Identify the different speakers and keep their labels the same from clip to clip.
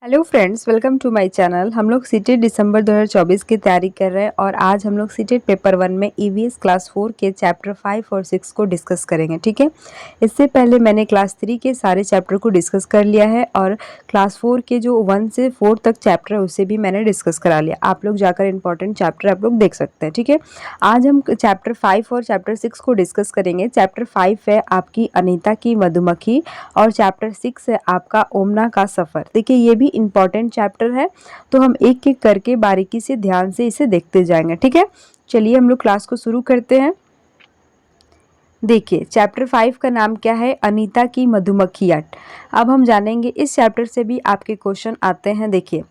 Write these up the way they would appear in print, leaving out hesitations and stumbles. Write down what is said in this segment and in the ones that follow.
Speaker 1: Hello friends, welcome to my channel. हम लोग CTET दिसंबर 2024 की तैयारी कर रहे हैं और आज हम लोग सीटेट पेपर 1 में ईवीएस क्लास 4 के चैप्टर 5 और 6 को डिस्कस करेंगे। ठीक है, इससे पहले मैंने क्लास 3 के सारे चैप्टर को डिस्कस कर लिया है और क्लास 4 के जो 1 से 4 तक चैप्टर है उसे भी मैंने डिस्कस करा लिया। आप लोग जाकर इंपॉर्टेंट चैप्टर आप लोग देख सकते हैं। ठीक है, आज हम चैप्टर 5 और चैप्टर 6 को डिस्कस करेंगे। चैप्टर 5 है आपकी अनीता की मधुमक्खी और चैप्टर 6 है आपका ओमना का सफ़र। देखिए, ये भी इंपॉर्टेंट चैप्टर है, तो हम एक एक करके बारीकी से ध्यान से इसे देखते जाएंगे। ठीक है, चलिए हम लोग क्लास को शुरू करते हैं। देखिए, चैप्टर 5 का नाम क्या है? अनीता की मधुमक्खियाँ। अब हम जानेंगे इस चैप्टर से भी आपके क्वेश्चन आते हैं। देखिए,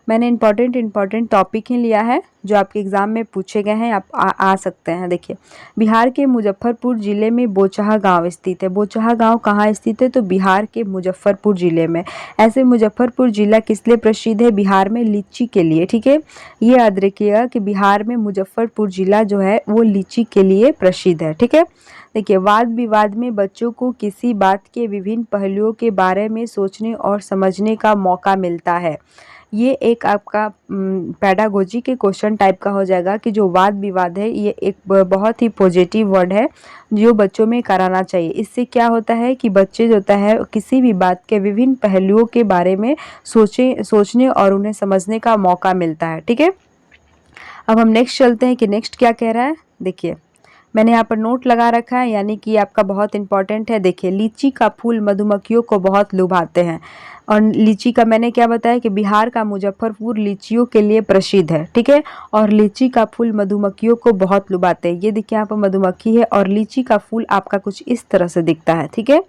Speaker 1: मैंने इंपॉर्टेंट टॉपिक ही लिया है जो आपके एग्ज़ाम में पूछे गए हैं, आप आ सकते हैं। देखिए, बिहार के मुजफ्फरपुर ज़िले में बोचहा गांव स्थित है। बोचहा गांव कहाँ स्थित है? तो बिहार के मुजफ्फरपुर ज़िले में। ऐसे मुजफ्फरपुर ज़िला किस लिए प्रसिद्ध है? बिहार में लीची के लिए। ठीक है, ये याद रखिएगा कि बिहार में मुजफ्फरपुर ज़िला जो है वो लीची के लिए प्रसिद्ध है। ठीक है, देखिए, वाद विवाद में बच्चों को किसी बात के विभिन्न पहलुओं के बारे में सोचने और समझने का मौका मिलता है। ये एक आपका पेडागोजी के क्वेश्चन टाइप का हो जाएगा कि जो वाद विवाद है ये एक बहुत ही पॉजिटिव वर्ड है जो बच्चों में कराना चाहिए। इससे क्या होता है कि बच्चे जो होता है किसी भी बात के विभिन्न पहलुओं के बारे में सोचने और उन्हें समझने का मौका मिलता है। ठीक है, अब हम नेक्स्ट चलते हैं कि नेक्स्ट क्या कह रहा है। देखिए, मैंने यहाँ पर नोट लगा रखा है, यानी कि आपका बहुत इंपॉर्टेंट है। देखिए, लीची का फूल मधुमक्खियों को बहुत लुभाते हैं। और लीची का मैंने क्या बताया कि बिहार का मुजफ्फरपुर लीचियों के लिए प्रसिद्ध है। ठीक है, और लीची का फूल मधुमक्खियों को बहुत लुभाते हैं। ये देखिए, यहाँ पर मधुमक्खी है और लीची का फूल आपका कुछ इस तरह से दिखता है। ठीक है,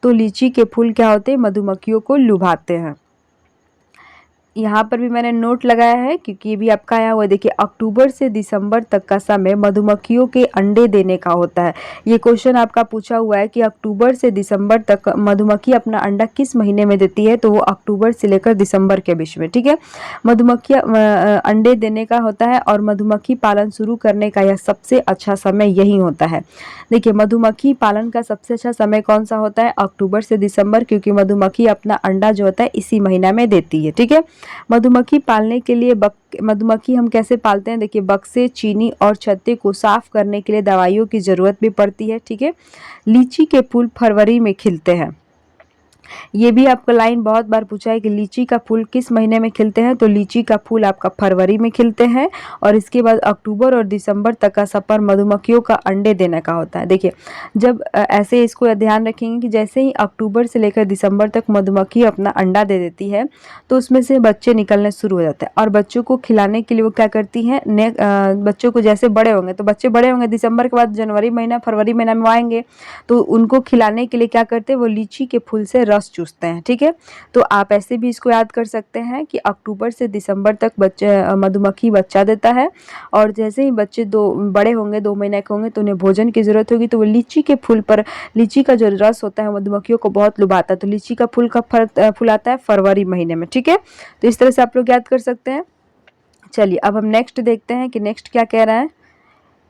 Speaker 1: तो लीची के फूल क्या होते हैं? मधुमक्खियों को लुभाते हैं। यहाँ पर भी मैंने नोट लगाया है क्योंकि ये भी आपका आया हुआ है। देखिए, अक्टूबर से दिसंबर तक का समय मधुमक्खियों के अंडे देने का होता है। ये क्वेश्चन आपका पूछा हुआ है कि अक्टूबर से दिसंबर तक मधुमक्खी अपना अंडा किस महीने में देती है? तो वो अक्टूबर से लेकर दिसंबर के बीच में। ठीक है, मधुमक्खियाँ अंडे देने का होता है और मधुमक्खी पालन शुरू करने का यह सबसे अच्छा समय यही होता है। देखिए, मधुमक्खी पालन का सबसे अच्छा समय कौन सा होता है? अक्टूबर से दिसंबर, क्योंकि मधुमक्खी अपना अंडा जो होता है इसी महीना में देती है। ठीक है, मधुमक्खी पालने के लिए मधुमक्खी हम कैसे पालते हैं? देखिए, बक्से, चीनी और छत्ते को साफ करने के लिए दवाइयों की ज़रूरत भी पड़ती है। ठीक है, लीची के फूल फरवरी में खिलते हैं। ये भी आपका लाइन बहुत बार पूछा है कि लीची का फूल किस महीने में खिलते हैं? तो लीची का फूल आपका फरवरी में खिलते हैं और इसके बाद अक्टूबर और दिसंबर तक का सफर मधुमक्खियों का अंडे देने का होता है। देखिए, जब ऐसे इसको ध्यान रखेंगे कि जैसे ही अक्टूबर से लेकर दिसंबर तक मधुमक्खी अपना अंडा दे देती है तो उसमें से बच्चे निकलने शुरू हो जाते हैं और बच्चों को खिलाने के लिए वो क्या करती हैं? बच्चों को जैसे बड़े होंगे तो बच्चे बड़े होंगे दिसंबर के बाद जनवरी महीना, फरवरी महीना में आएंगे, तो उनको खिलाने के लिए क्या करते हैं? वो लीची के फूल से रस चूसते हैं। ठीक है, तो आप ऐसे भी इसको याद कर सकते हैं कि अक्टूबर से दिसंबर तक मधुमक्खी बच्चा देता है और जैसे ही बच्चे दो बड़े होंगे, 2 महीने के होंगे, तो उन्हें भोजन की ज़रूरत होगी, तो वो लीची के फूल पर लीची का जो रस होता है मधुमक्खियों को बहुत लुभाता है। तो लीची का फूल कब फुलाता है? फरवरी महीने में। ठीक है, तो इस तरह से आप लोग याद कर सकते हैं। चलिए, अब हम नेक्स्ट देखते हैं कि नेक्स्ट क्या कह रहा है।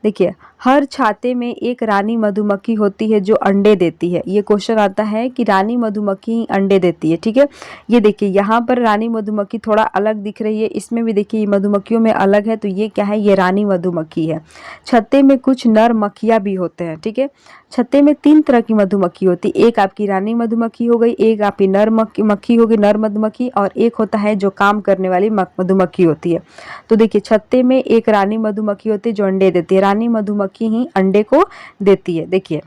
Speaker 1: देखिए, हर छाते में एक रानी मधुमक्खी होती है जो अंडे देती है। ये क्वेश्चन आता है कि रानी मधुमक्खी अंडे देती है। ठीक है, ये देखिए, यहाँ पर रानी मधुमक्खी थोड़ा अलग दिख रही है, इसमें भी देखिए मधुमक्खियों में अलग है, तो ये क्या है? ये रानी मधुमक्खी है। छत्ते में कुछ नर मक्खियाँ भी होते हैं। ठीक है, छत्ते में 3 तरह की मधुमक्खी होती है। एक आपकी रानी मधुमक्खी हो गई, एक आपकी नर मक्खी होगी, नर मधुमक्खी, और एक होता है जो काम करने वाली मधुमक्खी होती है। तो देखिए, छत्ते में एक रानी मधुमक्खी होती है जो अंडे देती है। रानी मधुमक्खी ही अंडे को देती है। देखिए,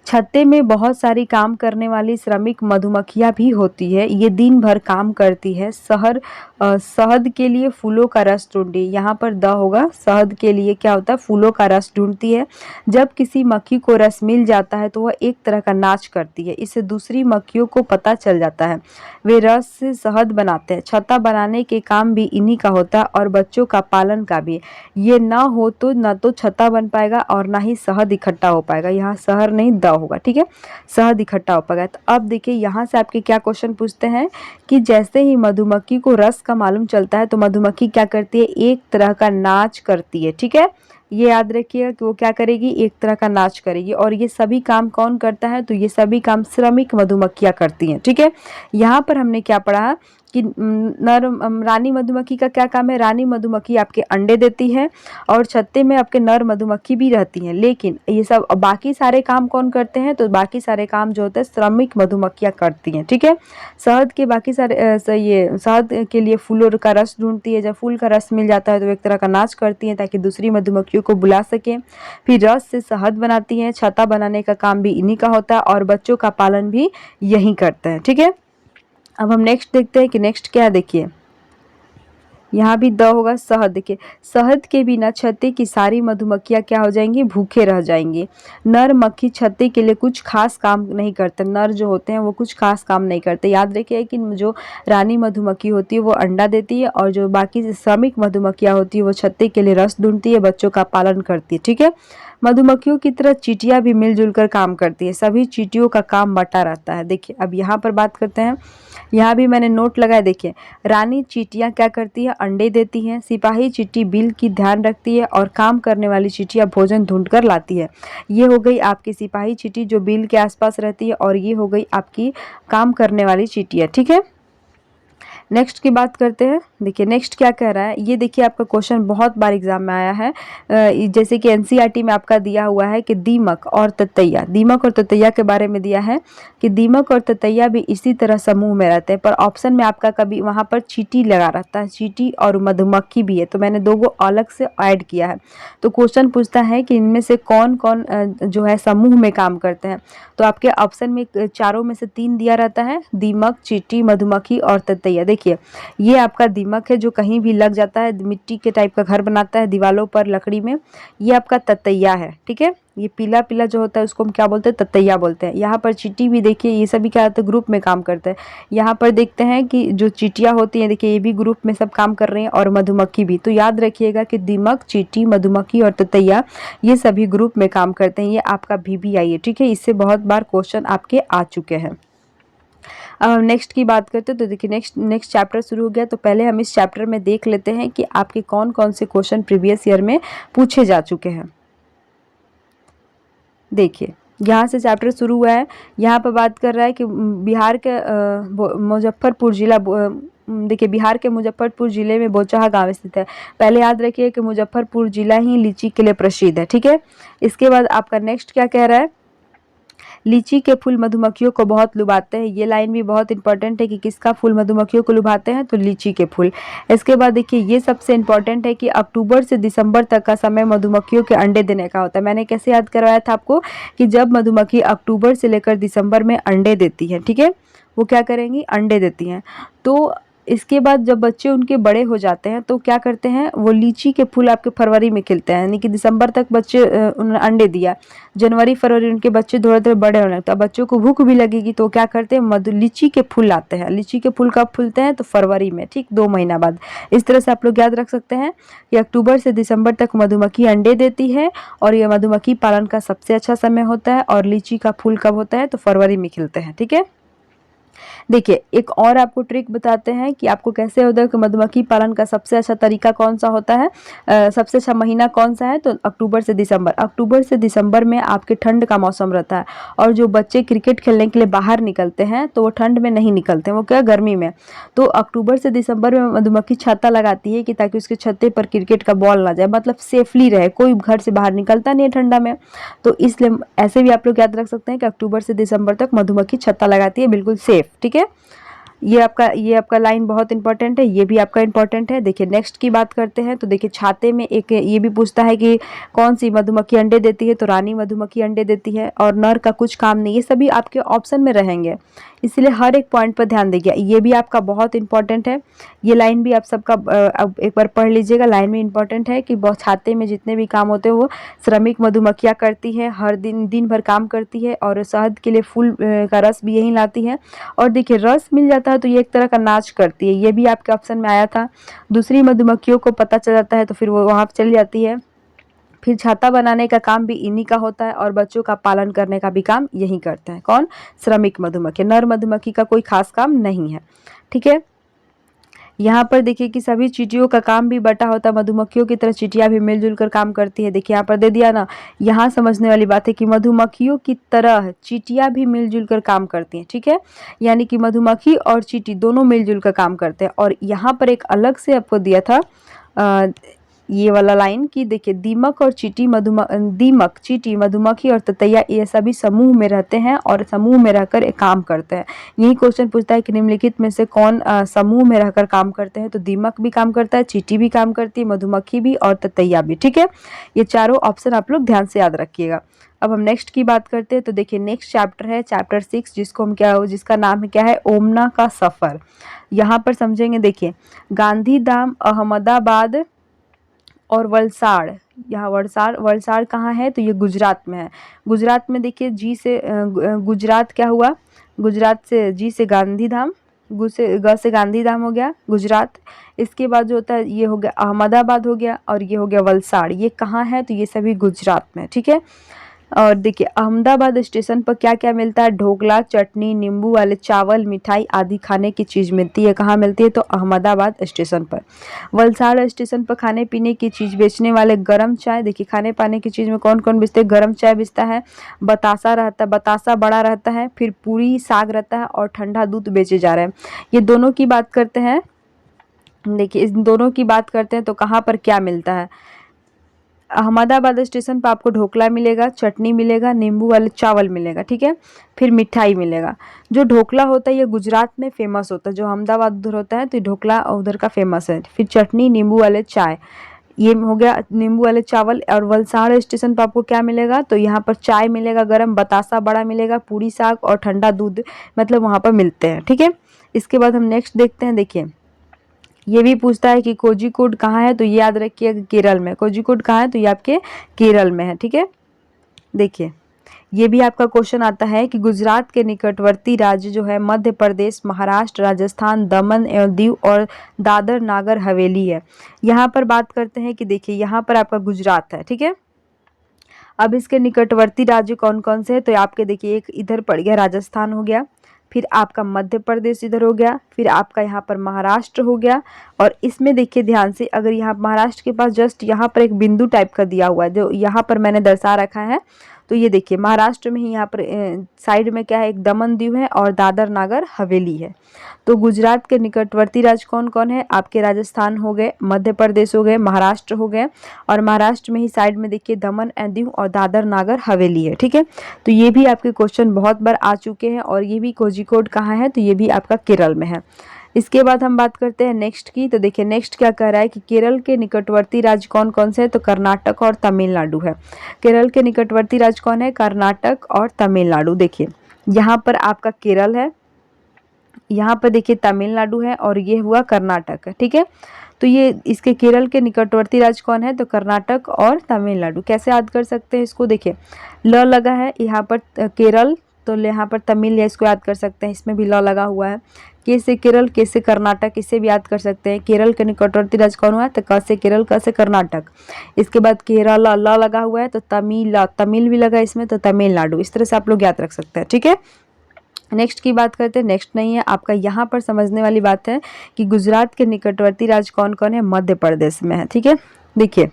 Speaker 1: छत्ते में बहुत सारी काम करने वाली श्रमिक मधुमक्खियाँ भी होती है। ये दिन भर काम करती है। शहद के लिए फूलों का रस ढूंढती है। यहाँ पर द होगा, शहद के लिए क्या होता है? फूलों का रस ढूंढती है। जब किसी मक्खी को रस मिल जाता है तो वह एक तरह का नाच करती है। इससे दूसरी मक्खियों को पता चल जाता है। वे रस से शहद बनाते हैं। छत्ता बनाने के काम भी इन्हीं का होता है और बच्चों का पालन का भी। ये ना हो तो ना तो छत्ता बन पाएगा और ना ही शहद इकट्ठा हो पाएगा। यहाँ शहर नहीं, द होगा। ठीक है, शहद इकट्ठा हो पाएगा। तो अब देखिए, यहाँ से आपके क्या क्वेश्चन पूछते हैं कि जैसे ही मधुमक्खी को रस का मालूम चलता है तो मधुमक्खी क्या करती है? एक तरह का नाच करती है। ठीक है, ये याद रखिएगा कि वो क्या करेगी? एक तरह का नाच करेगी। और ये सभी काम कौन करता है? तो ये सभी काम श्रमिक मधुमक्खियाँ करती हैं। ठीक है, यहाँ पर हमने क्या पढ़ा कि रानी मधुमक्खी का क्या काम है। रानी मधुमक्खी आपके अंडे देती है और छत्ते में आपके नर मधुमक्खी भी रहती हैं, लेकिन ये सब बाकी सारे काम कौन करते हैं, तो बाकी सारे काम जो होते हैं श्रमिक मधुमक्खियाँ करती हैं। ठीक है, शहद के बाकी सारे ये शहद के लिए फूलों का रस ढूंढती है। जब फूल का रस मिल जाता है तो एक तरह का नाच करती हैं ताकि दूसरी मधुमक्खियों को बुला सकें। फिर रस से शहद बनाती हैं। छत्ता बनाने का काम भी इन्हीं का होता है और बच्चों का पालन भी यही करते हैं। ठीक है, अब हम नेक्स्ट देखते हैं कि नेक्स्ट क्या है। देखिए यहाँ भी द होगा शहद। देखिए शहद के बिना छत्ते की सारी मधुमक्खियाँ क्या हो जाएंगी, भूखे रह जाएंगी। नर मक्खी छत्ते के लिए कुछ खास काम नहीं करते। नर जो होते हैं वो कुछ खास काम नहीं करते। याद रखिए कि जो रानी मधुमक्खी होती है वो अंडा देती है और जो बाकी श्रमिक मधुमक्खियाँ होती है वो छत्ते के लिए रस ढूंढती है, बच्चों का पालन करती है। ठीक है, मधुमक्खियों की तरह चींटियां भी मिलजुल कर काम करती है। सभी चींटियों का काम बटा रहता है। देखिए अब यहाँ पर बात करते हैं, यहाँ भी मैंने नोट लगाया। देखिए रानी चींटियां क्या करती है, अंडे देती हैं। सिपाही चींटी बिल की ध्यान रखती है और काम करने वाली चींटियां भोजन ढूंढ कर लाती है। ये हो गई आपकी सिपाही चींटी जो बिल के आसपास रहती है और ये हो गई आपकी काम करने वाली चींटियां। ठीक है, नेक्स्ट की बात करते हैं। देखिए नेक्स्ट क्या कह रहा है, ये देखिए आपका क्वेश्चन बहुत बार एग्जाम में आया है। जैसे कि एनसीईआरटी में आपका दिया हुआ है कि दीमक और ततैया, दीमक और ततैया के बारे में दिया है कि दीमक और ततैया भी इसी तरह समूह में रहते हैं, पर ऑप्शन में आपका कभी वहाँ पर चींटी लगा रहता है। चींटी और मधुमक्खी भी है, तो मैंने दो को अलग से ऐड किया है। तो क्वेश्चन पूछता है कि इनमें से कौन कौन जो है समूह में काम करते हैं। तो आपके ऑप्शन में चारों में से 3 दिया रहता है, दीमक, चींटी, मधुमक्खी और ततैया। देखिए ये आपका दीमक है जो कहीं भी लग जाता है, मिट्टी के टाइप का घर बनाता है दीवालों पर, लकड़ी में। ये आपका ततैया है। ठीक है, ये पीला पीला जो होता है उसको हम क्या बोलते हैं, ततैया बोलते हैं। यहाँ पर चींटी भी देखिए, ये सभी क्या होता है, ग्रुप में काम करते हैं। यहाँ पर देखते हैं कि जो चींटियाँ होती हैं, देखिए ये भी ग्रुप में सब काम कर रहे हैं और मधुमक्खी भी। तो याद रखिएगा कि दीमक, चींटी, मधुमक्खी और ततैया ये सभी ग्रुप में काम करते हैं। ये आपका VBI है। ठीक है, इससे बहुत बार क्वेश्चन आपके आ चुके हैं। अब हम नेक्स्ट की बात करते हैं। तो देखिए नेक्स्ट चैप्टर शुरू हो गया, तो पहले हम इस चैप्टर में देख लेते हैं कि आपके कौन कौन से क्वेश्चन प्रीवियस ईयर में पूछे जा चुके हैं। देखिए यहाँ से चैप्टर शुरू हुआ है। यहाँ पर बात कर रहा है कि बिहार के मुजफ्फरपुर जिला, देखिए बिहार के मुजफ्फरपुर जिले में बोचहा गांव स्थित है। पहले याद रखिए कि मुजफ्फरपुर जिला ही लीची के लिए प्रसिद्ध है। ठीक है, इसके बाद आपका नेक्स्ट क्या कह रहा है, लीची के फूल मधुमक्खियों को बहुत लुभाते हैं। ये लाइन भी बहुत इंपॉर्टेंट है कि किसका फूल मधुमक्खियों को लुभाते हैं, तो लीची के फूल। इसके बाद देखिए ये सबसे इंपॉर्टेंट है कि अक्टूबर से दिसंबर तक का समय मधुमक्खियों के अंडे देने का होता है। मैंने कैसे याद करवाया था आपको कि जब मधुमक्खी अक्टूबर से लेकर दिसंबर में अंडे देती है, ठीक है, वो क्या करेंगी, अंडे देती हैं। तो इसके बाद जब बच्चे उनके बड़े हो जाते हैं तो क्या करते हैं, वो लीची के फूल आपके फरवरी में खिलते हैं। यानी कि दिसंबर तक बच्चे उन्होंने अंडे दिया, जनवरी फरवरी उनके बच्चे थोड़े थोड़े बड़े होने लगते हैं। बच्चों को भूख भी लगेगी तो क्या करते हैं, लीची के फूल लाते हैं। लीची के फूल कब फूलते हैं, तो फरवरी में, ठीक 2 महीना बाद। इस तरह से आप लोग याद रख सकते हैं कि अक्टूबर से दिसंबर तक मधुमक्खी अंडे देती है और ये मधुमक्खी पालन का सबसे अच्छा समय होता है। और लीची का फूल कब होता है, तो फरवरी में खिलते हैं। ठीक है, देखिए एक और आपको ट्रिक बताते हैं कि आपको कैसे होता है कि मधुमक्खी पालन का सबसे अच्छा तरीका कौन सा होता है, सबसे अच्छा महीना कौन सा है, तो अक्टूबर से दिसंबर। अक्टूबर से दिसंबर में आपके ठंड का मौसम रहता है और जो बच्चे क्रिकेट खेलने के लिए बाहर निकलते हैं तो वो ठंड में नहीं निकलते हैं, वो क्या, गर्मी में। तो अक्टूबर से दिसंबर में मधुमक्खी छाता लगाती है कि ताकि उसके छत्ते पर क्रिकेट का बॉल ना जाए, मतलब सेफली रहे, कोई घर से बाहर निकलता नहीं है ठंडा में। तो इसलिए ऐसे भी आप लोग याद रख सकते हैं कि अक्टूबर से दिसंबर तक मधुमक्खी छत्ता लगाती है, बिल्कुल सेफ। ठीक है, ये आपका लाइन बहुत इंपॉर्टेंट है, ये भी आपका इंपॉर्टेंट है। देखिए नेक्स्ट की बात करते हैं। तो देखिए छाते में एक ये भी पूछता है कि कौन सी मधुमक्खी अंडे देती है, तो रानी मधुमक्खी अंडे देती है और नर का कुछ काम नहीं। ये सभी आपके ऑप्शन में रहेंगे, इसलिए हर एक पॉइंट पर ध्यान दीजिए। ये भी आपका बहुत इंपॉर्टेंट है, ये लाइन भी आप सबका अब एक बार पढ़ लीजिएगा। लाइन में इंपॉर्टेंट है कि बहुत छाते में जितने भी काम होते हैं वो श्रमिक मधुमक्खियाँ करती हैं, हर दिन भर काम करती है और शहद के लिए फूल का रस भी यही लाती है। और देखिए रस मिल जाता है तो ये एक तरह का नाच करती है, ये भी आपके ऑप्शन में आया था। दूसरी मधुमक्खियों को पता चल जाता है तो फिर वो वहाँ चली जाती है। फिर छाता बनाने का काम भी इन्हीं का होता है और बच्चों का पालन करने का भी काम यही करते हैं। कौन, श्रमिक मधुमक्खी। नर मधुमक्खी का कोई खास काम नहीं है। ठीक है, यहाँ पर देखिए कि सभी चींटियों का काम भी बटा होता है, मधुमक्खियों की तरह चींटियां भी मिलजुल कर काम करती है। देखिए यहाँ पर दे दिया ना, यहाँ समझने वाली बात है कि मधुमक्खियों की तरह चींटियां भी मिलजुल कर काम करती हैं, ठीक है। यानी कि मधुमक्खी और चींटी दोनों मिलजुल कर काम करते हैं। और यहाँ पर एक अलग से आपको दिया था ये वाला लाइन कि देखिए दीमक और चींटी दीमक, चींटी, मधुमक्खी और ततैया ये सभी समूह में रहते हैं और समूह में रहकर एक काम करते हैं। यही क्वेश्चन पूछता है कि निम्नलिखित में से कौन समूह में रहकर काम करते हैं। तो दीमक भी काम करता है, चींटी भी काम करती है, मधुमक्खी भी और ततैया भी, ठीक है। ये चारों ऑप्शन आप लोग ध्यान से याद रखिएगा। अब हम नेक्स्ट की बात करते हैं। तो देखिए नेक्स्ट चैप्टर है चैप्टर 6, जिसका नाम है क्या है, ओमना का सफर। यहाँ पर समझेंगे, देखिए गांधीधाम, अहमदाबाद और वलसाड़। यहाँ वलसाड़ कहाँ है, तो ये गुजरात में है। गुजरात में देखिए जी से गुजरात क्या हुआ, गुजरात से जी से गांधीधाम, ग से गांधीधाम हो गया गुजरात। इसके बाद जो होता है ये हो गया अहमदाबाद हो गया और ये हो गया वलसाड़। ये कहाँ है, तो ये सभी गुजरात में, ठीक है। और देखिए अहमदाबाद स्टेशन पर क्या क्या मिलता है, ढोकला, चटनी, नींबू वाले चावल, मिठाई आदि खाने की चीज़ मिलती है। कहाँ मिलती है, तो अहमदाबाद स्टेशन पर। वलसाड़ स्टेशन पर खाने पीने की चीज़ बेचने वाले गरम चाय। देखिए खाने पाने की चीज़ में कौन कौन बेचते हैं, गरम चाय बेचता है, बतासा रहता है, बतासा बड़ा रहता है, फिर पूरी साग रहता है और ठंडा दूध बेचे जा रहे हैं। ये दोनों की बात करते हैं। देखिए इस दोनों की बात करते हैं तो कहाँ पर क्या मिलता है, अहमदाबाद स्टेशन पर आपको ढोकला मिलेगा, चटनी मिलेगा, नींबू वाले चावल मिलेगा, ठीक है, फिर मिठाई मिलेगा। जो ढोकला होता है ये गुजरात में फेमस होता है, जो अहमदाबाद उधर होता है तो ढोकला उधर का फेमस है। फिर चटनी, नींबू वाले चाय, ये हो गया नींबू वाले चावल। और वलसाड़ स्टेशन पर आपको क्या मिलेगा, तो यहाँ पर चाय मिलेगा गरम, बतासा बड़ा मिलेगा, पूरी साग और ठंडा दूध मतलब वहाँ पर मिलते हैं, ठीक है। इसके बाद हम नेक्स्ट देखते हैं। देखिए ये भी पूछता है कि कोझिकोड कहाँ है, तो ये याद रखिएगा केरल में। कोझिकोड कहाँ है, तो ये आपके केरल में है, ठीक है। देखिए ये भी आपका क्वेश्चन आता है कि गुजरात के निकटवर्ती राज्य जो है मध्य प्रदेश, महाराष्ट्र, राजस्थान, दमन एवं दीव और दादर नागर हवेली है। यहाँ पर बात करते हैं कि देखिए यहाँ पर आपका गुजरात है, ठीक है। अब इसके निकटवर्ती राज्य कौन कौन से हैं, तो आपके देखिए एक इधर पड़ गया राजस्थान हो गया, फिर आपका मध्य प्रदेश इधर हो गया, फिर आपका यहाँ पर महाराष्ट्र हो गया। और इसमें देखिए ध्यान से, अगर यहाँ महाराष्ट्र के पास जस्ट यहाँ पर एक बिंदु टाइप का दिया हुआ है जो यहाँ पर मैंने दर्शा रखा है, तो ये देखिए महाराष्ट्र में ही यहाँ पर साइड में क्या है, एक दमन दीव है और दादर नागर हवेली है। तो गुजरात के निकटवर्ती राज्य कौन कौन है, आपके राजस्थान हो गए, मध्य प्रदेश हो गए, महाराष्ट्र हो गए, और महाराष्ट्र में ही साइड में देखिए दमन एंड दीव और दादर नागर हवेली है, ठीक है। तो ये भी आपके क्वेश्चन बहुत बार आ चुके हैं। और ये भी कोझिकोड कहाँ है, तो ये भी आपका केरल में है। इसके बाद हम बात करते हैं नेक्स्ट की। तो देखिए नेक्स्ट क्या कह रहा है कि केरल के निकटवर्ती राज्य कौन कौन से हैं, तो कर्नाटक और तमिलनाडु है। केरल के निकटवर्ती राज्य कौन है, कर्नाटक और तमिलनाडु। देखिए यहाँ पर आपका केरल है, यहाँ पर देखिए तमिलनाडु है और ये हुआ कर्नाटक है, ठीक है। तो ये इसके केरल के निकटवर्ती राज्य कौन है, तो कर्नाटक और तमिलनाडु। कैसे याद कर सकते हैं इसको, देखिए ल लगा है यहाँ पर केरल, तो यहाँ पर तमिल या इसको याद कर सकते हैं, इसमें भी ल लगा हुआ है। के से केरल, के से कर्नाटक, इसे भी याद कर सकते हैं। केरल के निकटवर्ती राज्य कौन हुआ, तो क से केरल, क से कर्नाटक। इसके बाद केरल ल लगा हुआ है तो तमिल भी लगा इसमें, तो तमिलनाडु। इस तरह से आप लोग याद रख सकते हैं, ठीक है। नेक्स्ट की बात करते हैं। नेक्स्ट नहीं है आपका, यहाँ पर समझने वाली बात है कि गुजरात के निकटवर्ती राज्य कौन कौन है, मध्य प्रदेश में है, ठीक है। देखिए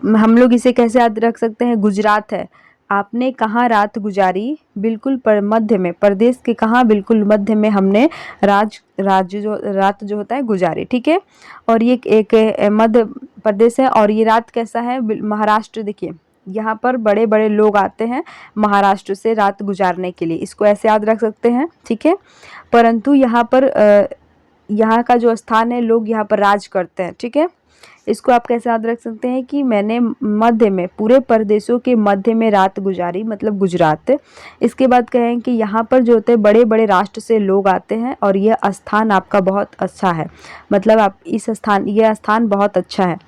Speaker 1: हम लोग इसे कैसे याद रख सकते हैं, गुजरात है, आपने कहाँ रात गुजारी, बिल्कुल पर मध्य में, प्रदेश के कहाँ, बिल्कुल मध्य में हमने राज्य जो रात जो होता है गुजारी, ठीक है। और ये एक मध्य प्रदेश है। और ये रात कैसा है, महाराष्ट्र। देखिए यहाँ पर बड़े बड़े लोग आते हैं महाराष्ट्र से रात गुजारने के लिए, इसको ऐसे याद रख सकते हैं, ठीक है। परंतु यहाँ पर यहाँ का जो स्थान है, लोग यहाँ पर राज करते हैं, ठीक है। इसको आप कैसे याद रख सकते हैं कि मैंने मध्य में, पूरे प्रदेशों के मध्य में रात गुजारी, मतलब गुजरात। इसके बाद कहें कि यहाँ पर जो होते हैं बड़े बड़े राष्ट्र से लोग आते हैं और यह स्थान आपका बहुत अच्छा है, मतलब आप यह स्थान बहुत अच्छा है।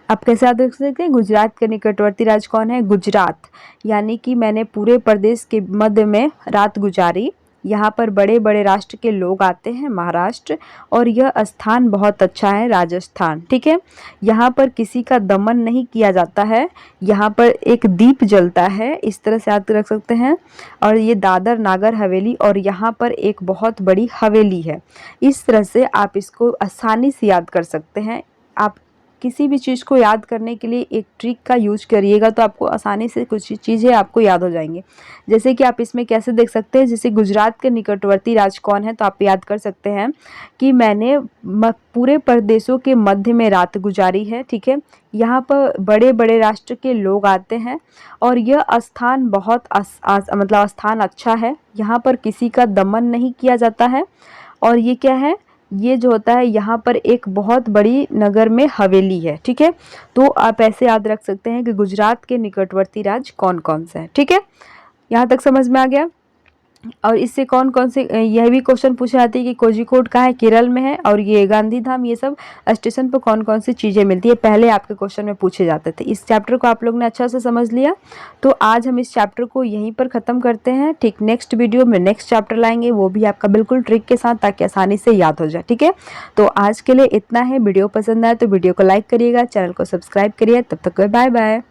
Speaker 1: आप कैसे याद रख सकते हैं, गुजरात के निकटवर्ती राज्य कौन है, गुजरात, यानी कि मैंने पूरे प्रदेश के मध्य में रात गुजारी यहाँ पर बड़े बड़े राष्ट्र के लोग आते हैं, महाराष्ट्र। और यह स्थान बहुत अच्छा है, राजस्थान। ठीक है, यहाँ पर किसी का दमन नहीं किया जाता है, यहाँ पर एक दीप जलता है, इस तरह से याद रख सकते हैं। और ये दादर नागर हवेली, और यहाँ पर एक बहुत बड़ी हवेली है। इस तरह से आप इसको आसानी से याद कर सकते हैं। आप किसी भी चीज़ को याद करने के लिए एक ट्रिक का यूज करिएगा तो आपको आसानी से कुछ चीज़ें आपको याद हो जाएंगी। जैसे कि आप इसमें कैसे देख सकते हैं, जैसे गुजरात के निकटवर्ती राज्य कौन है, तो आप याद कर सकते हैं कि मैंने पूरे प्रदेशों के मध्य में रात गुजारी है। ठीक है, यहाँ पर बड़े बड़े राष्ट्र के लोग आते हैं, और यह स्थान बहुत मतलब स्थान अच्छा है, यहाँ पर किसी का दमन नहीं किया जाता है। और ये क्या है, ये जो होता है यहाँ पर एक बहुत बड़ी नगर में हवेली है। ठीक है, तो आप ऐसे याद रख सकते हैं कि गुजरात के निकटवर्ती राज्य कौन कौन से हैं। ठीक है, यहाँ तक समझ में आ गया। और इससे कौन कौन से यह भी क्वेश्चन पूछा जाती है कि कोझिकोड कहाँ है, केरल में है, और ये गांधीधाम, ये सब स्टेशन पर कौन कौन सी चीज़ें मिलती है, पहले आपके क्वेश्चन में पूछे जाते थे। इस चैप्टर को आप लोग ने अच्छा से समझ लिया, तो आज हम इस चैप्टर को यहीं पर ख़त्म करते हैं। ठीक, नेक्स्ट वीडियो में नेक्स्ट चैप्टर लाएंगे, वो भी आपका बिल्कुल ट्रिक के साथ, ताकि आसानी से याद हो जाए। ठीक है, तो आज के लिए इतना है। वीडियो पसंद आए तो वीडियो को लाइक करिएगा, चैनल को सब्सक्राइब करिए। तब तक बाय बाय।